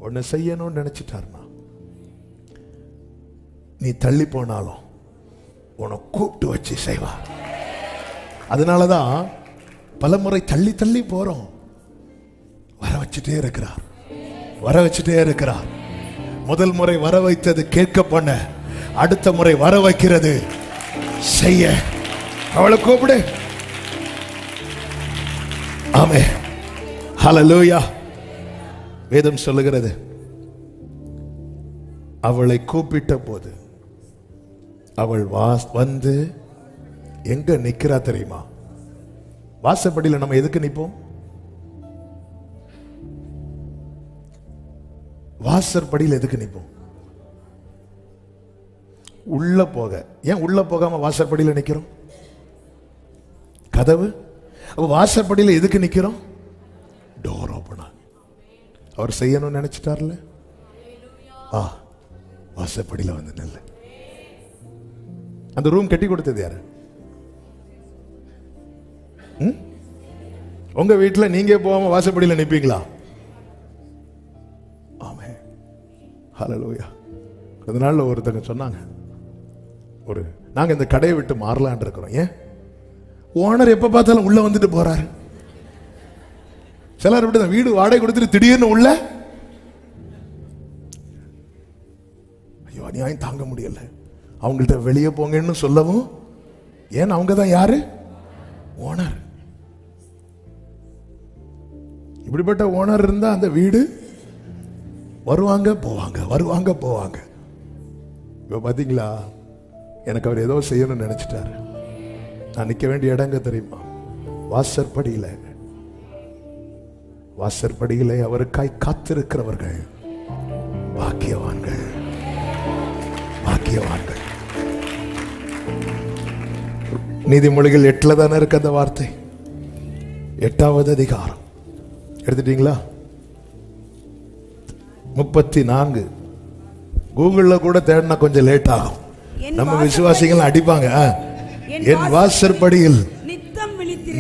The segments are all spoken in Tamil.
ஒன்னு செய்யணும்னு நினைச்சிட்டாருனா, நீ தள்ளி போனாலும் உன்னை கூப்பிட்டு வச்சு செய்வா. அதனாலதான் பல முறை தள்ளி தள்ளி போறோம். வர வச்சுட்டே இருக்கிறார், வர வச்சுட்டே இருக்கிறார். முதல் முறை வர வைத்தது கேட்க பண்ண, அடுத்த முறை வர வைக்கிறது செய்ய. அவளை கூப்பிடு. ஆமென், ஹல்லேலூயா. வேதம் சொல்லுகிறது, அவளை கூப்பிட்ட போது அவள் வந்து எங்க நிக்கிறா தெரியுமா? வாசப்படியில் நம்ம எதுக்கு நிப்போம்? வாசற்படியில் எதுக்கு நிப்போம்? உள்ள போக. ஏன் உள்ள போகாம வாசற்படியில் நிக்கிறோம்? கதவு. வாசற்படியில் எதுக்கு நிக்கிறோம்? Door open. அவர் செய்யணும்னு நினைச்சிட்டார்ல, வாசப்படியில் வந்து நல்ல. அந்த ரூம் கட்டி கொடுத்தது யாரு? உங்க வீட்டுல நீங்க போகாம வாசப்படியில் நிப்பீங்களா? ஆமென், ஹல்லேலூயா. அதனால ஒருத்தங்க சொன்னாங்க, நாங்க இந்த கடையை விட்டு மாறலான் இருக்கிறோம். ஏன்? ஓனர் எப்ப பார்த்தாலும் உள்ள வந்துட்டு போறாரு. சிலர் விட்டு வீடு வாடகை கொடுத்துட்டு திடீர்னு உள்ள, ஐயோ அநியாயம் தாங்க முடியல, அவங்கள்ட்ட வெளியே போங்கன்னு சொல்லவும். ஏன்? அவங்க தான் யாரு? ஓனர். இப்படிப்பட்ட ஓனர் இருந்தா அந்த வீடு வருவாங்க போவாங்க, வருவாங்க போவாங்க. இப்ப பாத்தீங்களா, எனக்கு அவர் ஏதோ செய்யணும்னு நினைச்சிட்டாரு. நான் நிக்க வேண்டிய இடங்க தெரியுமா? வாசற்படியில. வாசற்படியிலே அவருக்காய் காத்திருக்கிறவர்கள் பாக்கியவான்கள், பாக்கியவான்கள். நீதிமொழிகள் 8 தானே இருக்கு அந்த வார்த்தை. 8வது அதிகாரம் எடுத்துட்டீங்களா? 34. கூகுள்ல கூட தேடினா கொஞ்சம் லேட் ஆகும். நம்ம விசுவாசிகள் அடிப்பாங்க. என் வாசற்படியில்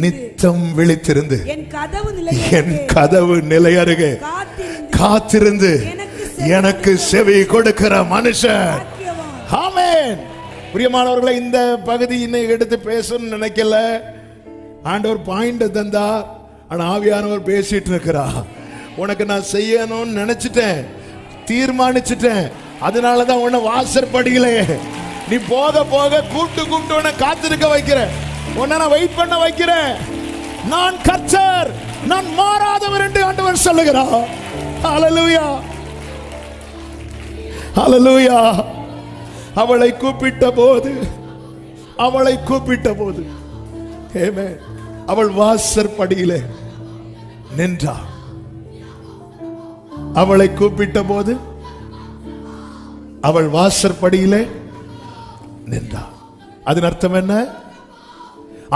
நித்தம் விழித்திருந்து என் கதவு நிலை அருகே காத்திருந்து எனக்கு செவி கொடுக்கிற மனுஷன். ஆமென். பிரியமானவர்களை, இந்த பகுதி இன்னைக்கு எடுத்து பேசணும்னு நினைக்கல. ஆண்டவர் பாயிண்ட் தந்தார், ஆனா ஆவியானவர் பேசிட்டு இருக்கிறா. உனக்கு நான் செய்யணும்னு நினைச்சிட்டேன், தீர்மானிச்சிட்டேன். அதனாலதான் உன்னை வாசற்படியிலே நீ போக போக கூப்பிட்டு உன்னை காத்திருக்க வைக்கிறேன், உன்னை நான் வெயிட் பண்ண வைக்கிறேன். நான் கர்த்தர், நான் மாறாதவர் என்று ஆண்டவர் சொல்லுகிறார். ஹல்லேலூயா, ஹல்லேலூயா. அவளை கூப்பிட்ட போது, அவளை கூப்பிட்ட போது ஆமென், அவள் வாசற்படியிலே நின்றாள். அவளை கூப்பிட்ட போது அவள் வாசற்படியிலே நின்றாள். அதன் அர்த்தம் என்ன?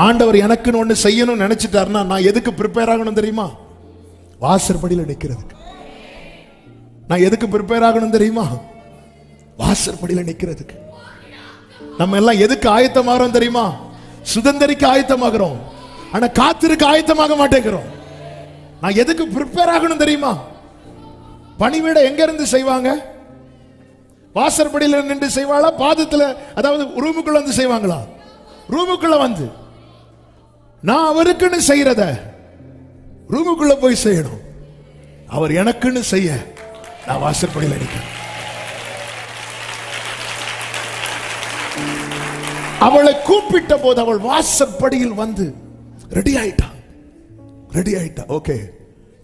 ஆண்டவர் எனக்குன்னு ஒண்ணு செய்யணும் நினைச்சிட்டாருன்னா நான் எதுக்கு ப்ரிப்பேர் ஆகணும் தெரியுமா? வாசற்படியில் நிக்கிறதுக்கு. நான் எதுக்கு ப்ரிப்பேர் ஆகணும் தெரியுமா? வாசற்படியில் நிக்கிறதுக்கு. நம்ம எல்லாம் எதுக்கு ஆயத்தமாகறோம் தெரியுமா? சுதந்திரிக்க ஆயத்தமாகறோம், ஆனா காத்திருக்க ஆயத்தமாக மாட்டேங்கிறோம். நான் எதுக்கு ப்ரிப்பேர் ஆகணும் தெரியுமா? பணிவிட எங்க இருந்து செய்வாங்க? வாசற்படியில் நின்று செய்வாளா? பாதத்துல, அதாவது ரூமுக்குள்ள வந்து செய்வாங்களா? ரூமுக்குள்ள வந்து. நான் அவருக்குன்னு செய்யறத ரூமுக்குள்ள போய் செய்யணும். அவர் எனக்குன்னு செய்ய நான் வாசற்படியில் நிற்கிறேன். அவளை கூப்பிட்ட போது அவள் வாசற்படியில் வந்து ரெடி ஆயிட்டா, ரெடி ஆயிட்டா. ஓகே,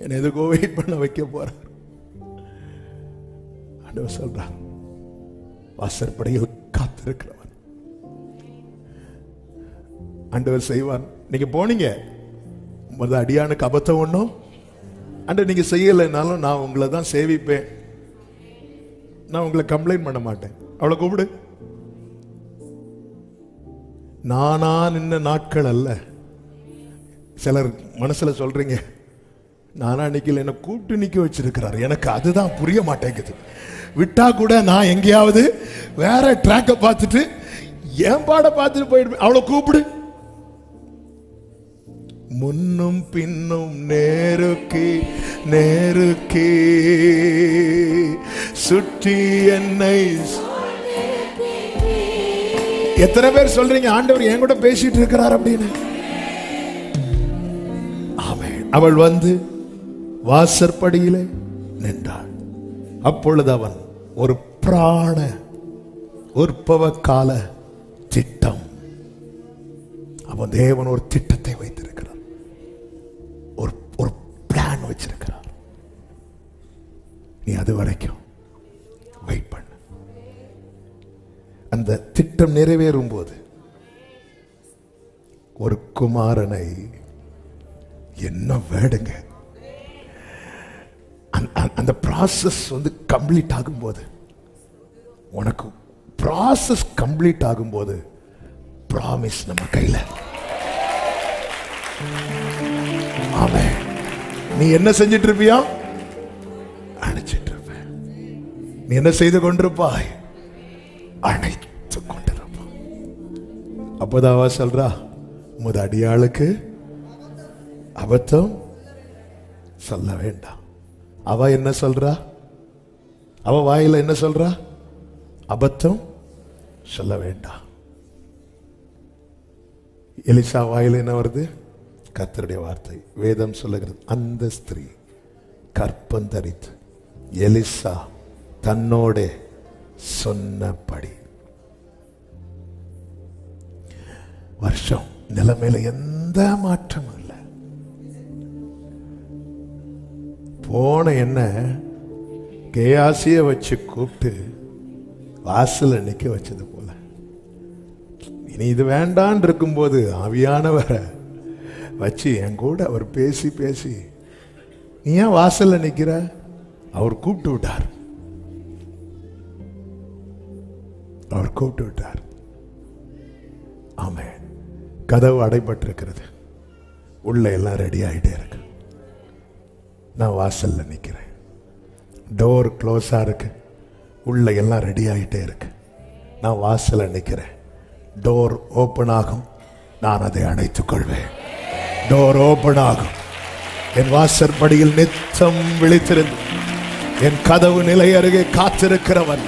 என்ன எதுக்கோ வெயிட் பண்ண வைக்க போற ஆண்டவர் சொல்றான், வாசற்படியில் காத்திருக்கிறவன் ஆண்டவர் செய்வான். நீங்க போனீங்க, அடியானுக்கு அபத்தம் ஒண்ணும் அண்ட நீங்க செய்யலைன்னாலும் நான் உங்களை தான் சேவிப்பேன், நான் உங்களை கம்ப்ளைண்ட் பண்ண மாட்டேன். அவளை கூப்பிடு. நானா நின்ன நாட்கள் அல்ல. சிலர் மனசுல சொல்றீங்க, நானா நிக்கல, என்ன கூப்பிட்டு நிக்க வச்சிருக்கிறார். எனக்கு அதுதான் புரிய மாட்டேங்குது. விட்டா கூட நான் எங்கேயாவது வேற ட்ராக்க பார்த்துட்டு என் பாட பார்த்துட்டு போயிடுவேன். அவளை கூப்பிடு. முன்னும் பின்னும் நேருக்கி நேருக்கி சுற்றி என்னை. எத்தனை பேர் சொல்றீங்க ஆண்டவர் என் கூட பேசிட்டு இருக்கிறார் அப்படின்னு? ஆமென். அவள் வந்து வாசற்படியிலே நின்றாள். அப்பொழுது அவன் ஒரு பிராண உற்பவ கால திட்டம், அவன் தேவன் ஒரு திட்டத்தை வைத்திருக்கிறார், ஒரு பிளான் வச்சிருக்கிறார். நீ அது வரைக்கும் வெயிட் பண்ணு. அந்த திட்டம் நிறைவேறும் போது ஒரு குமாரனை, என்ன வேடுங்க, அந்த ப்ராசஸ் வந்து கம்ப்ளீட் ஆகும்போது, உனக்கு ப்ராசஸ் கம்ப்ளீட் ஆகும்போது ப்ராமிஸ் நம்ம கையில. ஆமென். நீ என்ன செஞ்சிட்டு இருப்பியா? அணைச்சிட்டு இருப்ப. நீ என்ன செய்து கொண்டிருப்பாய்? அணைத்து கொண்டிருப்பான். அப்போதான் அவ சொல்றா, உமது அடியாளுக்கு அபத்தம் சொல்ல வேண்டாம். அவ என்ன சொல்றா? அவ வாயில என்ன சொல்றா? அபத்தம் சொல்ல வேண்டாம். எலிசா வாயில என்ன வருது? கர்த்தருடைய வார்த்தை. வேதம் சொல்லுகிறது, அந்த ஸ்திரீ கற்பம் தரித்து எலிசா தன்னோட சொன்னபடி. வருஷம் நிலைமையில எந்த மாற்றமும் இல்லை. போன என்ன கேயாசிய வச்சு கூப்பிட்டு வாசல் நிக்க வச்சது போல, இனி இது வேண்டான் இருக்கும்போது ஆவியானவரை வச்சு என் கூட அவர் பேசி பேசி, நீ ஏன் வாசல்ல நிக்கிற? அவர் கூப்பிட்டு விட்டார். அவர் கூப்பிட்டு விட்டார். ஆமென். கதவு அடைபட்டிருக்கிறது, உள்ள எல்லாம் ரெடி ஆகிட்டே இருக்கு. நான் வாசல்ல நிக்கிறேன். டோர் க்ளோஸா இருக்கு, உள்ள எல்லாம் ரெடி ஆகிட்டே இருக்கு. நான் வாசல்ல நிக்கிறேன். டோர் ஓபன் ஆகும், நான் அதை அணைத்துக் கொள்வேன். டோர் ஓபன் ஆகும். என் வாசற்படியில் நித்தம் விழித்திருந்து என் கதவு நிலை அருகே காத்திருக்கிறவன்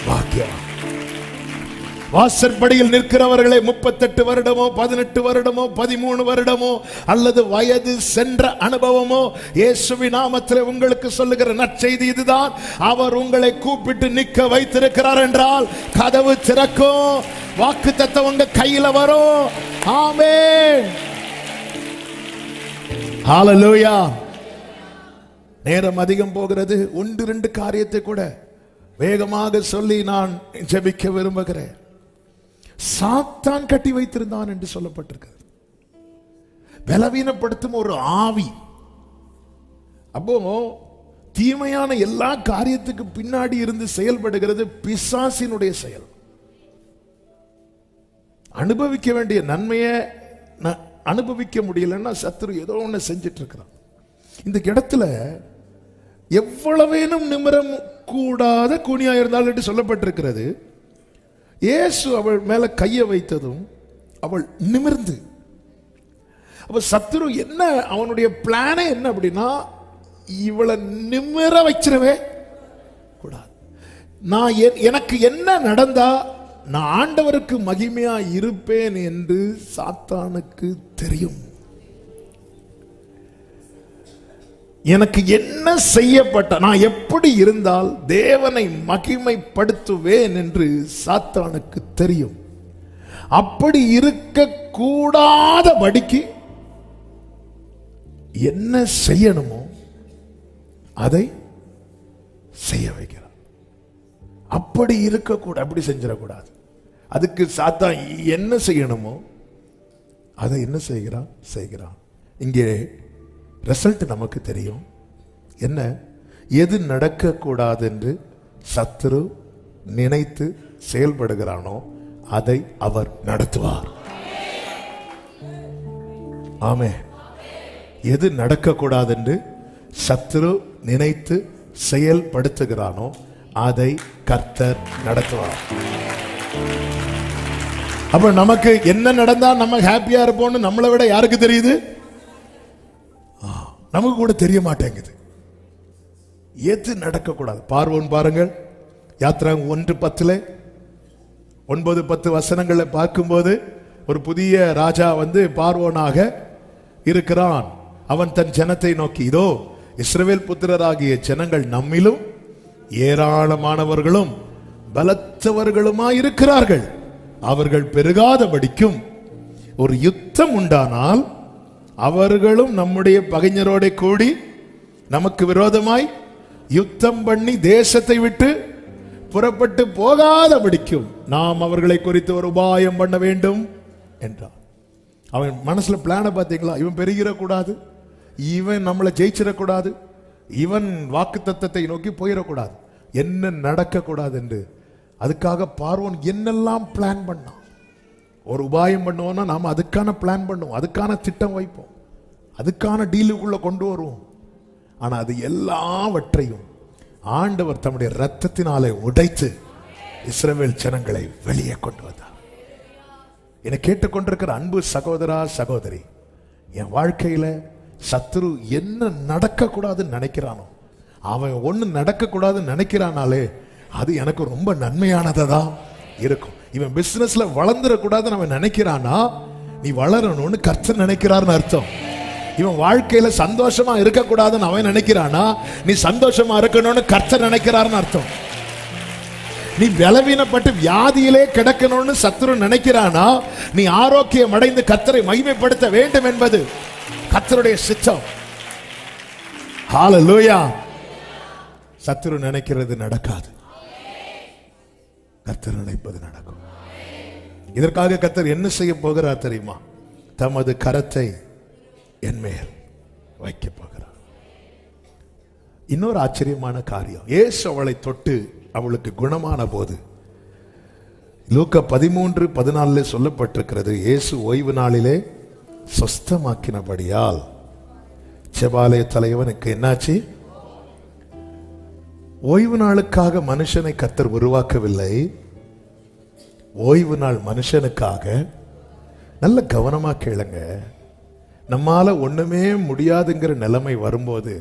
பாக்கியவான். வாசற்படியில் நிற்கிறவர்களை 38 வருடமோ 18 வருடமோ 13 வருடமோ அல்லது வயது சென்ற அனுபவமோ, இயேசுவின் நாமத்தில் உங்களுக்கு சொல்லுகிற நற்செய்தி இதுதான். அவர் உங்களை கூப்பிட்டு நிற்க வைத்திருக்கிறார் என்றால் கதவு திறக்கும், வாக்குத்தத்தம் உங்க கையில வரும். ஆமென். ஹல்லேலூயா. நேரம் அதிகம் போகிறது. 1-2 காரியத்தை கூட வேகமாக சொல்லி நான் ஜெபிக்க விரும்புகிறேன். சாத்தான் கட்டி வைத்திருந்தான் என்று சொல்லப்பட்டிருக்கிறது. பலவீனப்படுத்தும் ஒரு ஆவி. அப்போ தீமையான எல்லா காரியத்துக்கு பின்னாடி இருந்து செயல்படுகிறது பிசாசினுடைய செயல். அனுபவிக்க வேண்டிய நன்மையை அனுபவிக்க முடியலன்னா சத்துரு ஏதோ ஒன்று செஞ்சிட்டு இருக்கிறான். இந்த இடத்துல எவ்வளவேனும் நிமிரம் கூடாத கூனியா இருந்தால் என்று சொல்லப்பட்டிருக்கிறது. இயேசு அவள் மேல கையை வைத்ததும் அவள் நிமிர்ந்து. அப்ப சத்துரு என்ன, அவனுடைய பிளானே என்ன அப்படின்னா, இவளை நிமிர வச்சிடவே கூடாது. நான் எனக்கு என்ன நடந்தா நான் ஆண்டவருக்கு மகிமையா இருப்பேன் என்று சாத்தானுக்கு தெரியும். எனக்கு என்ன செய்யப்பட்ட, நான் எப்படி இருந்தால் தேவனை மகிமைப்படுத்துவேன் என்று சாத்தானுக்கு தெரியும். அப்படி இருக்க கூடாதபடிக்கு என்ன செய்யணுமோ அதை செய்ய வைக்கிறார். அப்படி இருக்கக்கூடாது, அப்படி செஞ்சிடக்கூடாது. அதுக்கு சாத்தான் என்ன செய்யணுமோ அதை என்ன செய்கிறான். இங்கே ரிசல்ட் நமக்கு தெரியும். என்ன, எது நடக்கக்கூடாது என்று சத்துரு நினைத்து செயல்படுகிறானோ அதை அவர் நடத்துவார். ஆமே. எது நடக்கக்கூடாது என்று சத்துரு நினைத்து செயல்படுத்துகிறானோ அதை கர்த்தர் நடத்துவார். அப்ப நமக்கு என்ன நடந்தா நம்ம ஹாப்பியா இருப்போம்னு நம்மளை விட யாருக்கு தெரியுது? நமக்கு கூட தெரிய மாட்டேங்குது. எது நடக்க கூடாது. பார்வோன் பாருங்கள், யாத்ராகம் 1:10 9-10 வசனங்களை பார்க்கும்போது ஒரு புதிய ராஜா வந்து பார்வோனாக இருக்கிறான். அவன் தன் ஜனத்தை நோக்கி, இதோ இஸ்ரவேல் புத்திரராகிய ஜனங்கள் நம்மிலும் ஏராளமானவர்களும் பலத்தவர்களுமாய் இருக்கிறார்கள். அவர்கள் பெருகாதபடிக்கும் ஒரு யுத்தம் உண்டானால் அவர்களும் நம்முடைய பகைஞரோட கூடி நமக்கு விரோதமாய் யுத்தம் பண்ணி தேசத்தை விட்டு புறப்பட்டு போகாதபடிக்கும் நாம் அவர்களை குறித்து ஒரு உபாயம் பண்ண வேண்டும் என்றார். அவன் மனசுல பிளான பார்த்தீங்களா? இவன் பெருகிடக்கூடாது, இவன் நம்மளை ஜெயிச்சிடக்கூடாது, இவன் வாக்குத்தத்தத்தை நோக்கி போயிடக்கூடாது, என்ன நடக்கக்கூடாது என்று. அதுக்காக பார்வோன் என்னெல்லாம் பிளான் பண்ணான். ஒரு உபாயம் பண்ணுவோம்னா நாம் அதுக்கான பிளான் பண்ணுவோம், அதுக்கான திட்டம் வைப்போம், அதுக்கான டீலுக்குள்ள கொண்டு வருவோம். ஆனா அது எல்லாவற்றையும் ஆண்டவர் தம்முடைய ரத்தத்தினாலே உடைத்து இஸ்ரவேல் ஜனங்களை வெளியே கொண்டு வந்தார். என்னை கேட்டுக்கொண்டிருக்கிற அன்பு சகோதரா சகோதரி, என் வாழ்க்கையில சத்துரு என்ன நடக்க கூடாதுன்னு நினைக்கிறானோ, அவன் ஒண்ணு நடக்க கூடாதுன்னு நினைக்கிறானாலே அது எனக்கு ரொம்ப நன்மையானதா இருக்கும். இவன் பிசினஸ்ல வளர்ந்துடக்கூடாதுன்னு அவன் நினைக்கிறானா, நீ வளரணும்னு கர்த்தர் நினைக்கிறார்னு அர்த்தம். இவன் வாழ்க்கையில சந்தோஷமா இருக்கக்கூடாதுன்னு அவன் நினைக்கிறானா, நீ சந்தோஷமா இருக்கணும்னு கர்த்தர் நினைக்கிறார்னு அர்த்தம். நீ பலவீனப்பட்டு வியாதியிலே கிடக்கணும்னு சத்துரு நினைக்கிறானா, நீ ஆரோக்கியம் அடைந்து கர்த்தரை மகிமைப்படுத்த வேண்டும் என்பது கர்த்தருடைய சித்தம். ஹல்லேலூயா. சத்துரு நினைக்கிறது நடக்காது, கர்த்தர் நினைப்பது நடக்கும். இதற்காக கர்த்தர் என்ன செய்ய போகிறார் தெரியுமா? தமது கரத்தை என் மேல் வைக்க போகிறார். இன்னொரு ஆச்சரியமான காரியம், இயேசு அவளை தொட்டு அவளுக்கு குணமான போது லூக்கா 13:14 சொல்லப்பட்டிருக்கிறது, இயேசு ஓய்வு நாளிலே சொஸ்தமாக்கினபடியால் செபாலய தலைவனுக்கு என்னாச்சு? ஓய்வு நாளுக்காக மனுஷனை கர்த்தர் உருவாக்கவில்லை, ஓய்வு நாள் மனுஷனுக்காக. நல்ல கவனமா கேளுங்க. நம்மால ஒண்ணுமே முடியாதுங்கிற நிலைமை வரும்போது,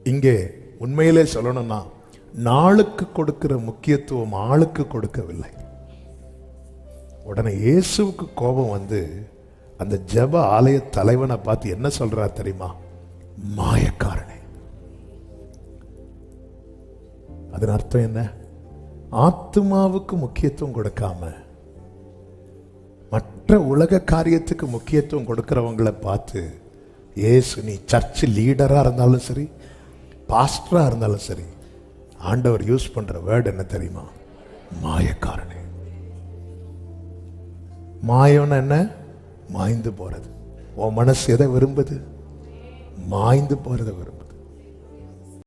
இங்கே உண்மையிலே சொல்லணும்னா நாளுக்கு கொடுக்கிற முக்கியத்துவம் ஆளுக்கு கொடுக்கவில்லை. உடனே இயேசுவுக்கு கோபம் வந்து அந்த ஜெப ஆலய தலைவனை பார்த்து என்ன சொல்றார் தெரியுமா? மாயக்காரனே. அதன் அர்த்தம் என்ன? ஆத்துமாவுக்கு முக்கியத்துவம் கொடுக்காம மற்ற உலக காரியத்துக்கு முக்கியத்துவம் கொடுக்கிறவங்களை பார்த்து இயேசு, நீ சர்ச் லீடரா இருந்தாலும் சரி, பாஸ்டரா இருந்தாலும் சரி, ஆண்டவர் யூஸ் பண்ற வேர்ட் என்ன தெரியுமா? மாயக்காரனே. மாயம்னு என்ன? மாய்ந்து போறது. உன் மனசு எதை விரும்புது? மாய்ந்து போறத விரும்புது.